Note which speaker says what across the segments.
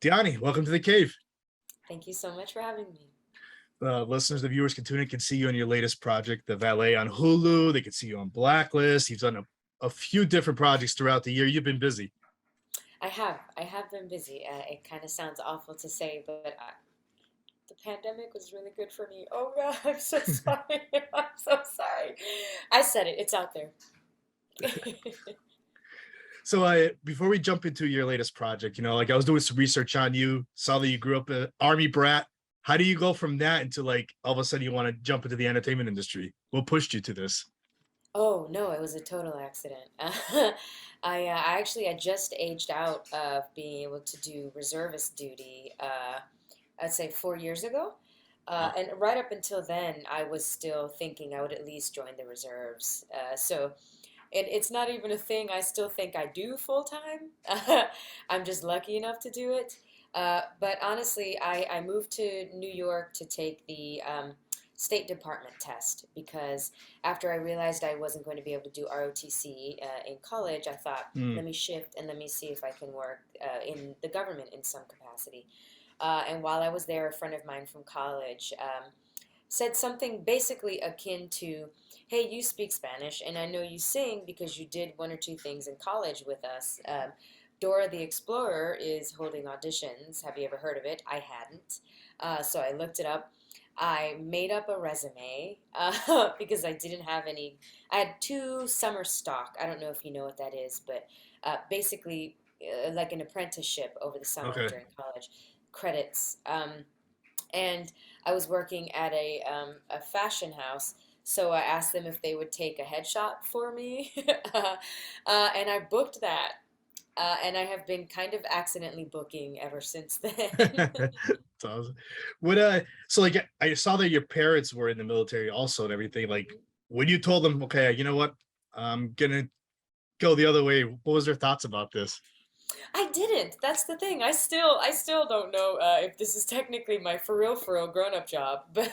Speaker 1: Diany, welcome to the cave.
Speaker 2: Thank you so much for having me.
Speaker 1: Listeners, the viewers can tune in, can see you on your latest project, The Valet on Hulu. They can see you on Blacklist. You've done a few different projects throughout the year. You've been busy.
Speaker 2: I have been busy. It kind of sounds awful to say, but the pandemic was really good for me. Oh God, I'm so sorry. I'm so sorry. I said it. It's out there.
Speaker 1: So before we jump into your latest project, like I was doing some research on you, saw that you grew up an army brat. How do you go from that into like all of a sudden you want to jump into the entertainment industry? What pushed you to this?
Speaker 2: Oh no, it was a total accident. I actually I just aged out of being able to do reservist duty. I'd say 4 years ago.
Speaker 1: Wow.
Speaker 2: And right up until then, I was still thinking I would at least join the reserves. So it's not even a thing I still think I do full time. I'm just lucky enough to do it. But honestly, I moved to New York to take the State Department test because after I realized I wasn't going to be able to do ROTC in college, I thought,
Speaker 1: Hmm.
Speaker 2: let me shift and let me see if I can work in the government in some capacity. And while I was there, a friend of mine from college said something basically akin to, hey, you speak Spanish, and I know you sing because you did one or two things in college with us. Dora the Explorer is holding auditions. Have you ever heard of it? I hadn't. So I looked it up. I made up a resume because I didn't have any. I had two summer stock. I don't know if you know what that is, but basically, like an apprenticeship over the summer
Speaker 1: Okay.
Speaker 2: during college credits. And I was working at a fashion house. So I asked them if they would take a headshot for me, and I booked that. And I have been kind of accidentally booking ever since then.
Speaker 1: That's awesome. What so like I saw that your parents were in the military also and everything. Like when you told them, okay, you know what, I'm gonna go the other way, what was their thoughts about this?
Speaker 2: I didn't. That's the thing. I still don't know if this is technically my for real grown up job, but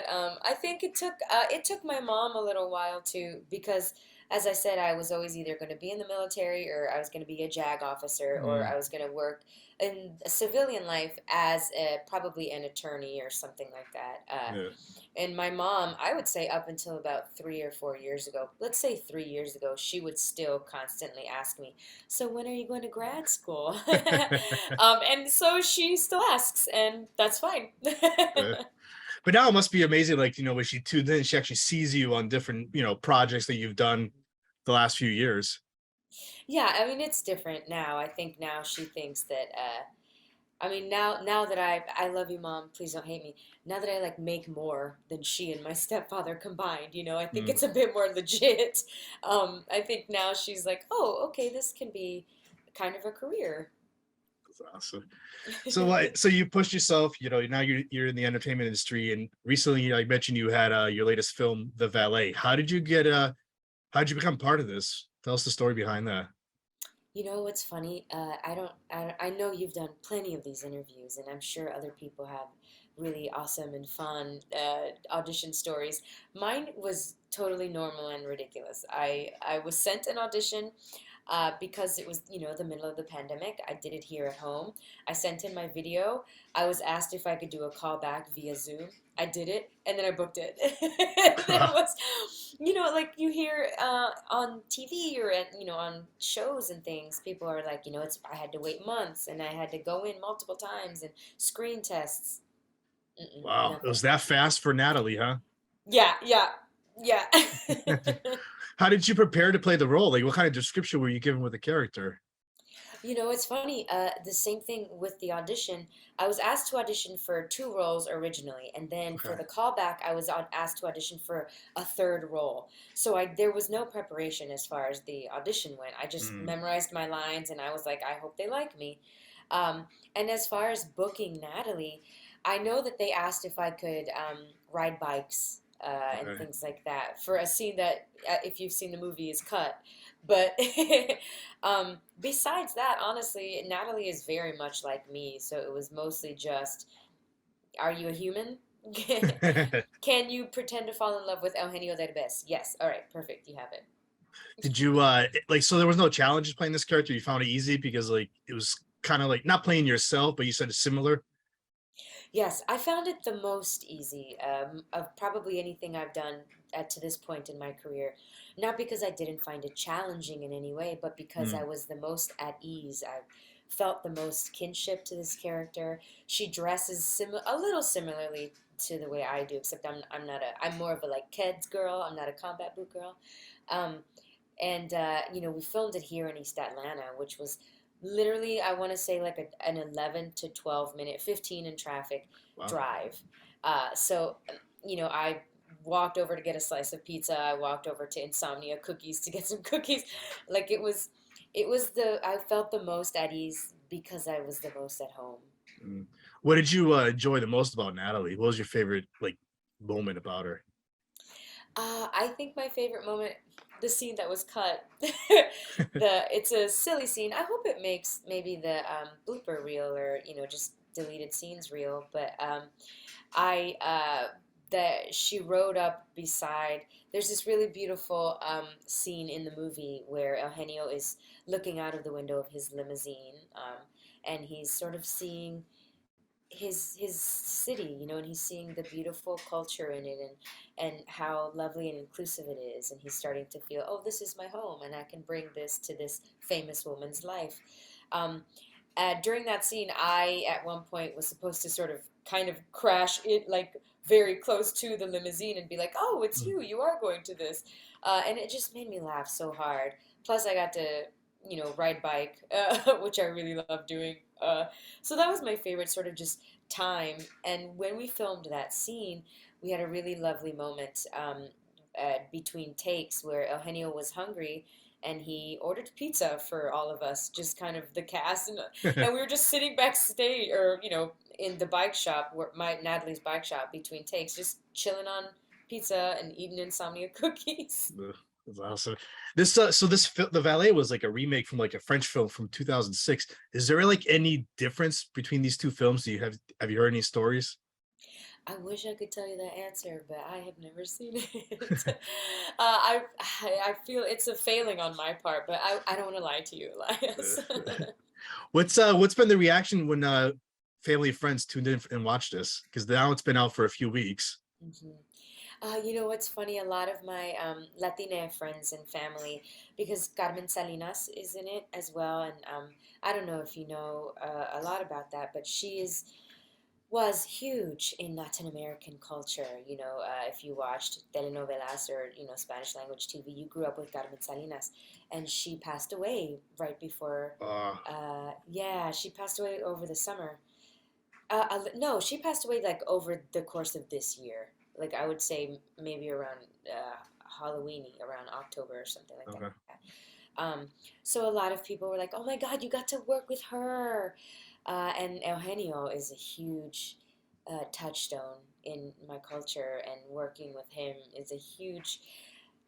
Speaker 2: I think it took my mom a little while to because as I said, I was always either going to be in the military or I was going to be a JAG officer or
Speaker 1: Mm,
Speaker 2: I was going to work in a civilian life as probably an attorney or something like that.
Speaker 1: yeah.
Speaker 2: And my mom, I would say up until about 3 or 4 years ago, let's say 3 years ago, she would still constantly ask me, so when are you going to grad school? And so she still asks, and that's fine.
Speaker 1: Uh, but now it must be amazing, like when she tuned in, she actually sees you on different, projects that you've done the last few years.
Speaker 2: Yeah, I mean it's different now. I think now she thinks that I mean now that I love you mom, please don't hate me. Now that I like make more than she and my stepfather combined, I think
Speaker 1: Mm,
Speaker 2: it's a bit more legit. I think now she's like, "Oh, okay, this can be kind of a career."
Speaker 1: that's awesome. So what? So you pushed yourself. Now you're in the entertainment industry, and recently, I mentioned you had your latest film, The Valet. How did you get? How did you become part of this? Tell us the story behind that.
Speaker 2: You know what's funny? I know you've done plenty of these interviews, and I'm sure other people have really awesome and fun audition stories. Mine was totally normal and ridiculous. I was sent an audition because it was, the middle of the pandemic. I did it here at home. I sent in my video. I was asked if I could do a callback via Zoom. I did it, and then I booked it. There was, like you hear on TV or on shows and things, people are like, I had to wait months and I had to go in multiple times and screen tests.
Speaker 1: Wow, it
Speaker 2: Nothing.
Speaker 1: was that fast for Natalie, huh?
Speaker 2: Yeah, yeah, yeah.
Speaker 1: How did you prepare to play the role? Like, what kind of description were you given with the character?
Speaker 2: It's funny. The same thing with the audition. I was asked to audition for two roles originally, and then for
Speaker 1: Okay.
Speaker 2: the callback, I was asked to audition for a third role. So there was no preparation as far as the audition went. I just
Speaker 1: Mm,
Speaker 2: memorized my lines, and I was like, I hope they like me. And as far as booking Natalie, I know that they asked if I could ride bikes and
Speaker 1: okay.
Speaker 2: things like that for a scene that, if you've seen the movie, is cut. But besides that, honestly, Natalie is very much like me. So it was mostly just, are you a human? Can you pretend to fall in love with Eugenio Derbez? Yes. All right. Perfect. You have it.
Speaker 1: Did you like? So there was no challenges playing this character. You found it easy because like it was kind of like not playing yourself, but you said it's similar?
Speaker 2: Yes, I found it the most easy of probably anything I've done to this point in my career. Not because I didn't find it challenging in any way, but because I
Speaker 1: Mm,
Speaker 2: was the most at ease. I felt the most kinship to this character. She dresses a little similarly to the way I do, except I'm more of a like kids girl. I'm not a combat boot girl. Um, and we filmed it here in East Atlanta, which was literally I want to say like an 11 to 12 minute, 15 in traffic
Speaker 1: wow.
Speaker 2: drive. So I walked over to get a slice of pizza. I walked over to Insomnia Cookies to get some cookies. Like it was I felt the most at ease because I was the most at home.
Speaker 1: Mm. What did you enjoy the most about Natalie? What was your favorite like moment about her?
Speaker 2: I think my favorite moment, the scene that was cut. It's a silly scene. I hope it makes maybe the blooper reel or just deleted scenes reel. But I that she rode up beside. There's this really beautiful scene in the movie where Eugenio is looking out of the window of his limousine, and he's sort of seeing his city, and he's seeing the beautiful culture in it, and how lovely and inclusive it is, and he's starting to feel, oh, this is my home, and I can bring this to this famous woman's life. Um, During that scene, I at one point was supposed to sort of kind of crash it like very close to the limousine and be like, oh, it's
Speaker 1: Mm.
Speaker 2: you. You are going to this, and it just made me laugh so hard. Plus, I got to ride bike, which I really love doing. So that was my favorite sort of just time. And when we filmed that scene, we had a really lovely moment between takes where Eugenio was hungry and he ordered pizza for all of us, just kind of the cast, and we were just sitting backstage or in the bike shop, where my Natalie's bike shop, between takes, just chilling on pizza and eating insomnia cookies.
Speaker 1: Ugh, that's awesome. The Valet was like a remake from like a French film from 2006. Is there like any difference between these two films? Do you have you heard any stories?
Speaker 2: I wish I could tell you that answer, but I have never seen it. I feel it's a failing on my part, but I don't want to lie to you, Elias.
Speaker 1: Uh, what's been the reaction when family and friends tuned in and watched this? Because now it's been out for a few weeks.
Speaker 2: Mhm. You know what's funny? A lot of my Latina friends and family, because Carmen Salinas is in it as well, and I don't know if you know a lot about that, but she was huge in Latin American culture. If you watched telenovelas or Spanish language TV, you grew up with Carmen Salinas, and she passed away right before.
Speaker 1: Uh,
Speaker 2: Yeah, she passed away over the summer. No, she passed away like over the course of this year. Like I would say maybe around Halloweeny, around October or something like that.
Speaker 1: okay.
Speaker 2: Um, so a lot of people were like, "Oh my God, you got to work with her," and Eugenio is a huge touchstone in my culture, and working with him is a huge.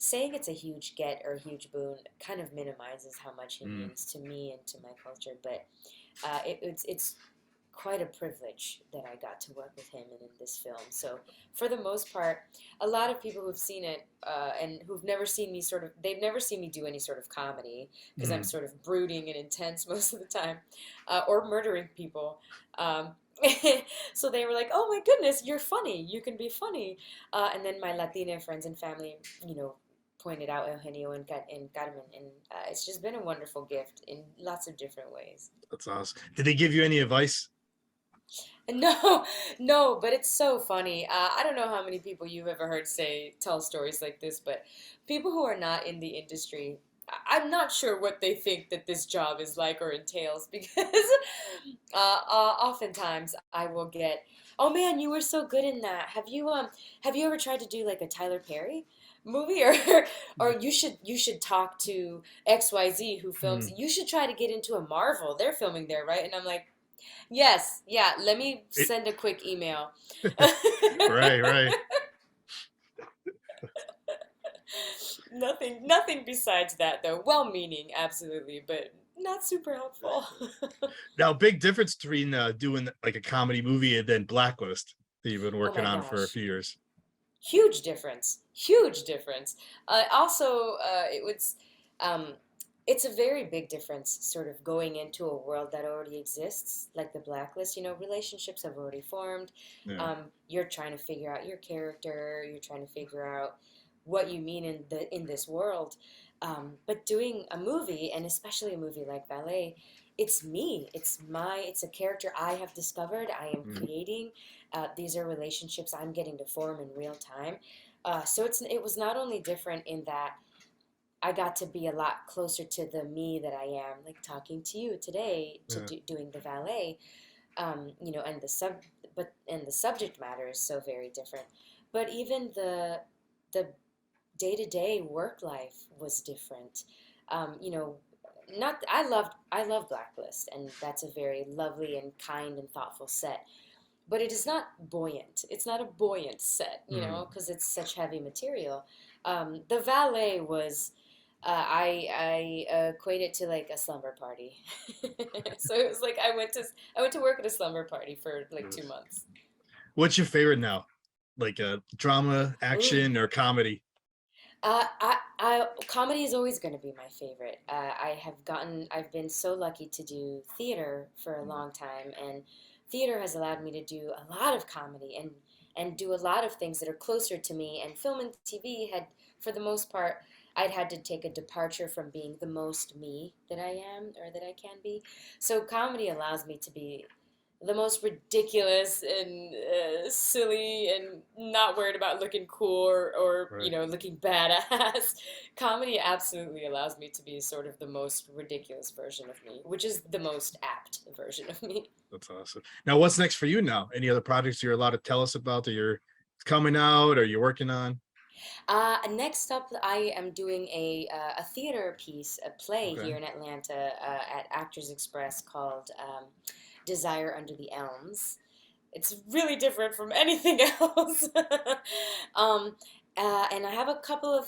Speaker 2: Saying it's a huge get or a huge boon kind of minimizes how much he
Speaker 1: Mm,
Speaker 2: means to me and to my culture, but it's quite a privilege that I got to work with him in this film. So, for the most part, a lot of people who've seen it and who've never seen me they've never seen me do any sort of comedy because I'm
Speaker 1: mm.
Speaker 2: sort of brooding and intense most of the time, or murdering people. Um, so they were like, "Oh my goodness, you're funny. You can be funny." And then my Latina friends and family, pointed out Eugenio and Carmen, and it's just been a wonderful gift in lots of different ways.
Speaker 1: That's awesome. Did they give you any advice?
Speaker 2: No, no, but it's so funny. I don't know how many people you've ever heard tell stories like this, but people who are not in the industry, I'm not sure what they think that this job is like or entails because oftentimes I will get, "Oh man, you were so good in that. Have you ever tried to do like a Tyler Perry movie or or you should talk to XYZ who films.
Speaker 1: Mm.
Speaker 2: You should try to get into a Marvel. They're filming there, right?" And I'm like, yes, yeah. Let me
Speaker 1: It,
Speaker 2: send a quick email.
Speaker 1: right, right.
Speaker 2: Nothing besides that, though. Well-meaning, absolutely, but not super helpful.
Speaker 1: Now, big difference between doing like a comedy movie and then Blacklist that you've been
Speaker 2: Oh
Speaker 1: working
Speaker 2: my
Speaker 1: on for a
Speaker 2: gosh,
Speaker 1: few years.
Speaker 2: huge difference. Huge difference. Also, it was, um, It's a very big difference, sort of going into a world that already exists, like the Blacklist. You know, relationships have already formed.
Speaker 1: Yeah.
Speaker 2: You're trying to figure out your character. You're trying to figure out what you mean in this world. But doing a movie, and especially a movie like Valet, it's me. It's a character I have discovered. I am
Speaker 1: Mm.
Speaker 2: creating. These are relationships I'm getting to form in real time. So it was not only different in that I got to be a lot closer to the me that I am, like talking to you today, to
Speaker 1: Yeah.
Speaker 2: doing the Valet, you know, and the subject matter is so very different. But even the day to day work life was different. You know, not I love Blacklist, and that's a very lovely and kind and thoughtful set. But it is not buoyant. It's not a buoyant set, you
Speaker 1: Mm.
Speaker 2: know, because it's such heavy material. The Valet was. I equate it to like a slumber party. So it was like I went to work at a slumber party for like two
Speaker 1: Yes.
Speaker 2: months.
Speaker 1: What's your favorite now? Like drama,
Speaker 2: Ooh.
Speaker 1: action, or comedy?
Speaker 2: Comedy is always going to be my favorite. I've been so lucky to do theater for a
Speaker 1: Mm.
Speaker 2: long time, and theater has allowed me to do a lot of comedy and do a lot of things that are closer to me. And film and TV had, for the most part, I'd had to take a departure from being the most me that I am or that I can be. So comedy allows me to be the most ridiculous and silly and not worried about looking cool or you
Speaker 1: Right.
Speaker 2: know looking badass. Comedy absolutely allows me to be sort of the most ridiculous version of me, which is the most apt version of me.
Speaker 1: That's awesome. Now, what's next for you now? Any other projects you're allowed to tell us about that you're coming out or you're working on?
Speaker 2: Next up, I am doing a theater piece, a play
Speaker 1: Okay.
Speaker 2: here in Atlanta at Actors Express called Desire Under the Elms. It's really different from anything else. um, and I have a couple of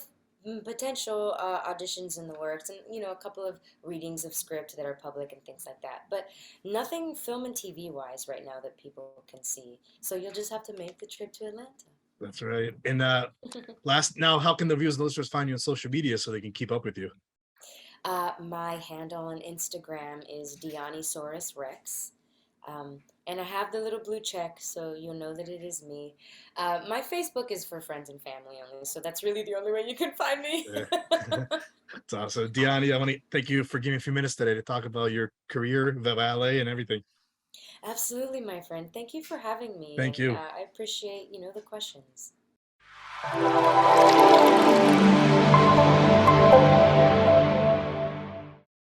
Speaker 2: potential auditions in the works, and you know, a couple of readings of script that are public and things like that. But nothing film and TV wise right now that people can see. So you'll just have to make the trip to Atlanta.
Speaker 1: That's right. And last now, how can the viewers and listeners find you on social media so they can keep up with you?
Speaker 2: My handle on Instagram is Dionysaurus Rex. And I have the little blue check, so you'll know that it is me. My Facebook is for friends and family only, so that's really the only way you can find me.
Speaker 1: Yeah. That's awesome. Diany, I want to thank you for giving a few minutes today to talk about your career, the ballet, and everything.
Speaker 2: Absolutely, my friend. Thank you for having me,
Speaker 1: Thank
Speaker 2: and
Speaker 1: you.
Speaker 2: I appreciate, you know, the questions.